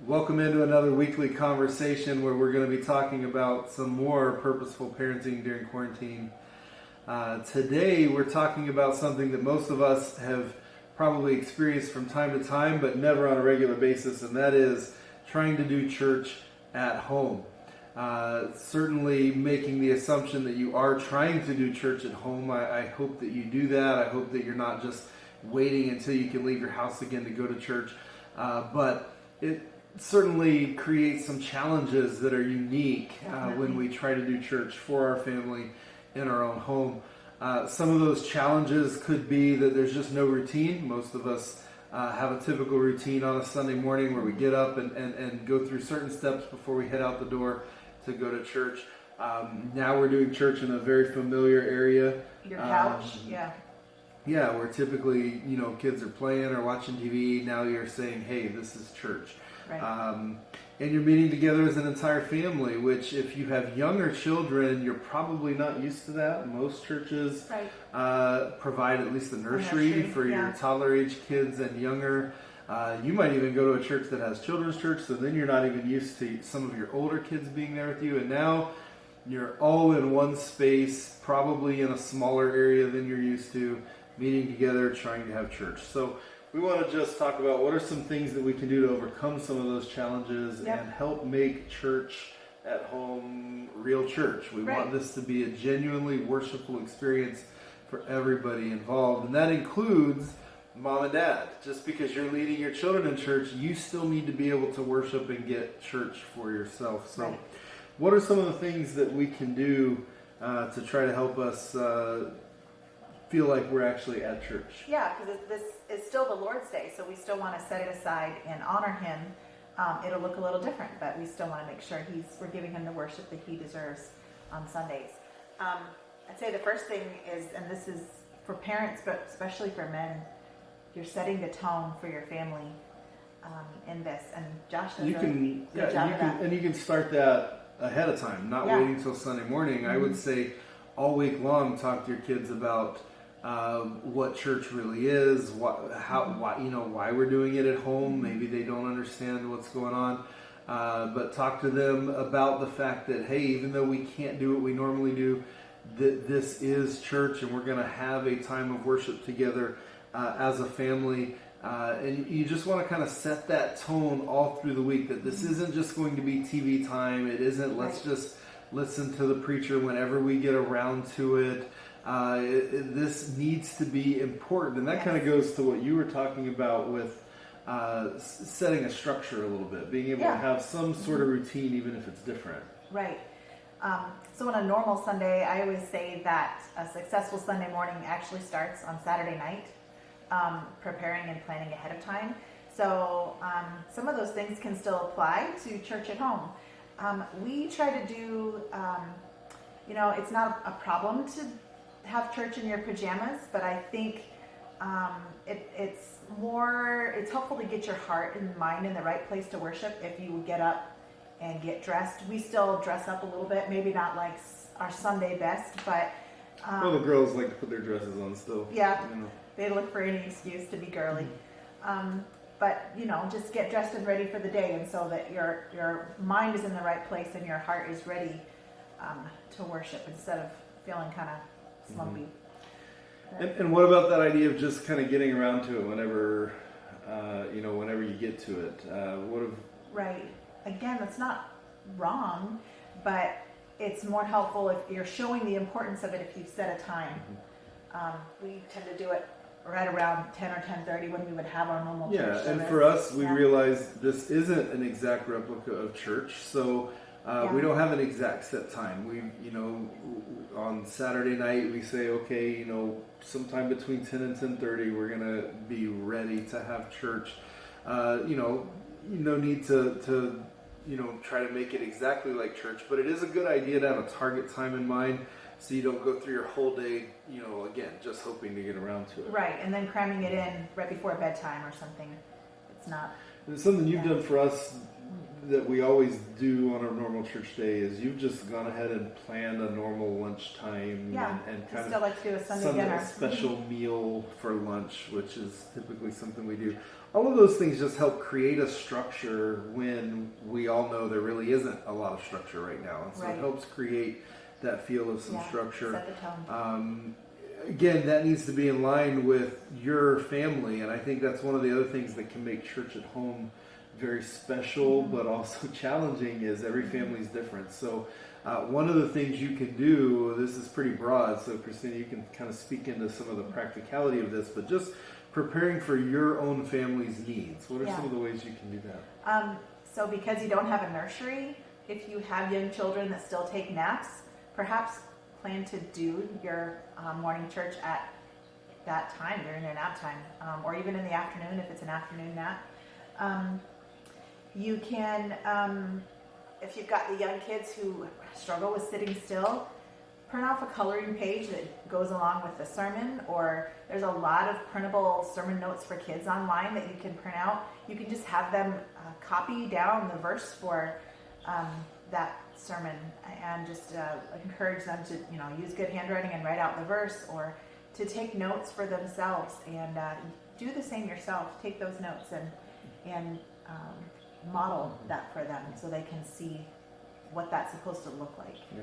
Welcome into another weekly conversation where we're going to be talking about some more purposeful parenting during quarantine. Today we're talking about something that most of us have probably experienced from time to time, but never on a regular basis, and that is trying to do church at home. Certainly making the assumption that you are trying to do church at home. I hope that you do that. I hope that you're not just waiting until you can leave your house again to go to church. But it certainly creates some challenges that are unique when we try to do church for our family in our own home. Some of those challenges could be that there's just no routine. Most of us have a typical routine on a Sunday morning where we get up and go through certain steps before we head out the door to go to church. Now we're doing church in a very familiar area. Your couch, Yeah, where typically, kids are playing or watching TV. Now you're saying, hey, this is church. Right. And you're meeting together as an entire family, which if you have younger children, you're probably not used to that. Most churches provide at least a nursery for your toddler age kids and younger. You might even go to a church that has children's church, so then you're not even used to some of your older kids being there with you. And now you're all in one space, probably in a smaller area than you're used to, meeting together, trying to have church. So we want to just talk about what are some things that we can do to overcome some of those challenges and help make church at home real church. We want this to be a genuinely worshipful experience for everybody involved. And that includes mom and dad. Just because you're leading your children in church, you still need to be able to worship and get church for yourself. So what are some of the things that we can do to try to help us feel like we're actually at church? Yeah, because this is still the Lord's Day, so we still want to set it aside and honor Him. It'll look a little different, but we still want to make sure we're giving Him the worship that He deserves on Sundays. I'd say the first thing is, and this is for parents, but especially for men, you're setting the tone for your family in this. And Josh does a good job of that. And you can start that ahead of time, not waiting until Sunday morning. Mm-hmm. I would say all week long, talk to your kids about what church really is, why we're doing it at home. Maybe they don't understand what's going on, but talk to them about the fact that, hey, even though we can't do what we normally do, this is church, and we're going to have a time of worship together as a family. And you just want to kind of set that tone all through the week, that this isn't just going to be TV time. It isn't let's just listen to the preacher whenever we get around to it. This needs to be important, and that kind of goes to what you were talking about with setting a structure a little bit, being able to have some sort of routine, even if it's different. Right. So on a normal Sunday, I always say that a successful Sunday morning actually starts on Saturday night, preparing and planning ahead of time. So some of those things can still apply to church at home. We try to do, it's not a problem to have church in your pajamas, but I think it's helpful to get your heart and mind in the right place to worship if you would get up and get dressed. We still dress up a little bit, maybe not like our Sunday best, but... the girls like to put their dresses on still. Yeah, they look for any excuse to be girly. But, just get dressed and ready for the day, and so that your mind is in the right place and your heart is ready to worship instead of feeling kind of slumpy. And what about that idea of just kind of getting around to it whenever you get to it? Right. Again, that's not wrong, but it's more helpful if you're showing the importance of it if you've set a time. We tend to do it right around 10 or 10:30 when we would have our normal church service. And for us, we realize this isn't an exact replica of church, so we don't have an exact set time. We, on Saturday night, we say, okay, sometime between 10 and 10:30, we're going to be ready to have church. No need to try to make it exactly like church, but it is a good idea to have a target time in mind, so you don't go through your whole day, again, just hoping to get around to it. Right, and then cramming it in right before bedtime or something. It's not... It's something you've done for us that we always do on a normal church day is you've just gone ahead and planned a normal lunchtime and kind still of like to do a Sunday dinner. special meal for lunch, which is typically something we do. All of those things just help create a structure when we all know there really isn't a lot of structure right now. And so it helps create that feel of some structure. Set the tone. Again, that needs to be in line with your family, and I think that's one of the other things that can make church at home very special, but also challenging, is every family is different. So one of the things you can do, this is pretty broad, so Christina, you can kind of speak into some of the practicality of this, but just preparing for your own family's needs. What are some of the ways you can do that? So because you don't have a nursery, if you have young children that still take naps, perhaps plan to do your morning church at that time during their nap time, or even in the afternoon if it's an afternoon nap. You can, if you've got the young kids who struggle with sitting still, print off a coloring page that goes along with the sermon, or there's a lot of printable sermon notes for kids online that you can print out. You can just have them copy down the verse for that sermon, and just encourage them to use good handwriting and write out the verse, or to take notes for themselves and do the same yourself. Take those notes and model that for them so they can see what that's supposed to look like. Yeah.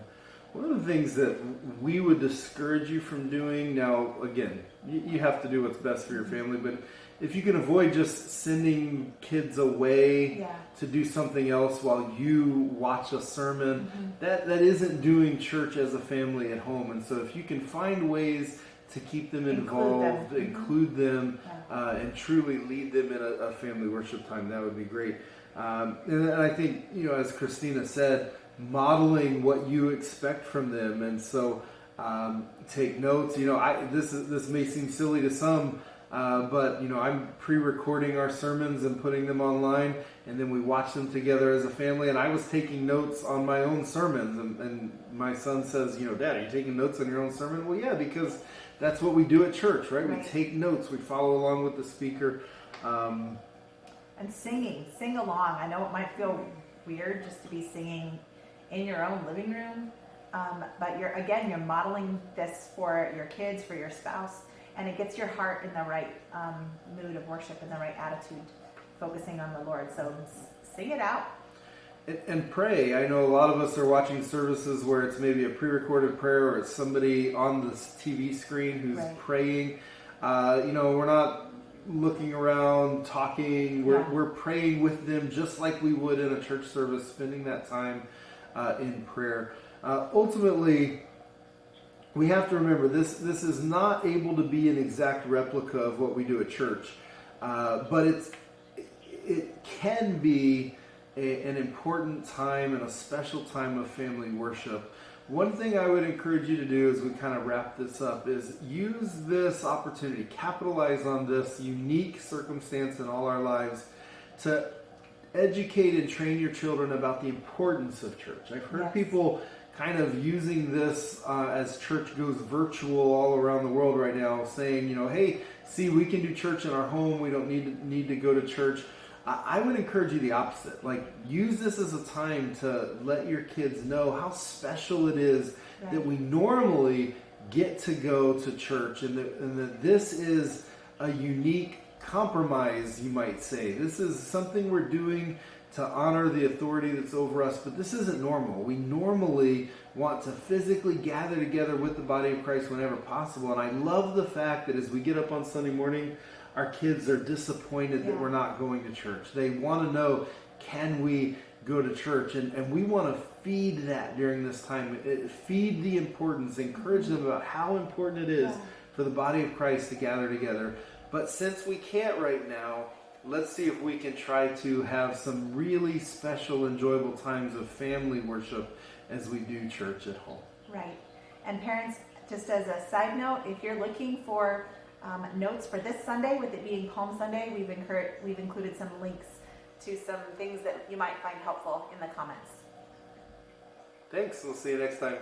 One of the things that we would discourage you from doing, now again, you have to do what's best for your family, but if you can avoid just sending kids away to do something else while you watch a sermon, that isn't doing church as a family at home. And so if you can find ways to keep them involved, include them, and truly lead them in a family worship time, that would be great. And I think, as Christina said, modeling what you expect from them. And so take notes. This may seem silly to some, but I'm pre-recording our sermons and putting them online, and then we watch them together as a family. And I was taking notes on my own sermons, and my son says, Dad, are you taking notes on your own sermon? Well, yeah, because that's what we do at church, right? We take notes, we follow along with the speaker. And sing along. I know it might feel weird just to be singing in your own living room, but you're modeling this for your kids, for your spouse, and it gets your heart in the right mood of worship and the right attitude, focusing on the Lord. So sing it out. And pray. I know a lot of us are watching services where it's maybe a pre-recorded prayer, or it's somebody on the TV screen who's praying. We're not looking around, talking. We're praying with them just like we would in a church service, spending that time in prayer. Ultimately, we have to remember this is not able to be an exact replica of what we do at church, but it can be an important time and a special time of family worship. One thing I would encourage you to do as we kind of wrap this up is use this opportunity, capitalize on this unique circumstance in all our lives to educate and train your children about the importance of church. I've heard people kind of using this as church goes virtual all around the world right now, saying, hey, see, we can do church in our home. We don't need to go to church. I would encourage you the opposite. Use this as a time to let your kids know how special it is that we normally get to go to church, and that this is a unique compromise, you might say. This is something we're doing to honor the authority that's over us, but this isn't normal. We normally want to physically gather together with the body of Christ whenever possible, and I love the fact that as we get up on Sunday morning, our kids are disappointed that we're not going to church. They want to know, can we go to church? And we want to feed that during this time. Feed the importance, encourage them about how important it is for the body of Christ to gather together. But since we can't right now, let's see if we can try to have some really special, enjoyable times of family worship as we do church at home. Right. And parents, just as a side note, if you're looking for notes for this Sunday, with it being Palm Sunday, we've included some links to some things that you might find helpful in the comments. Thanks. We'll see you next time.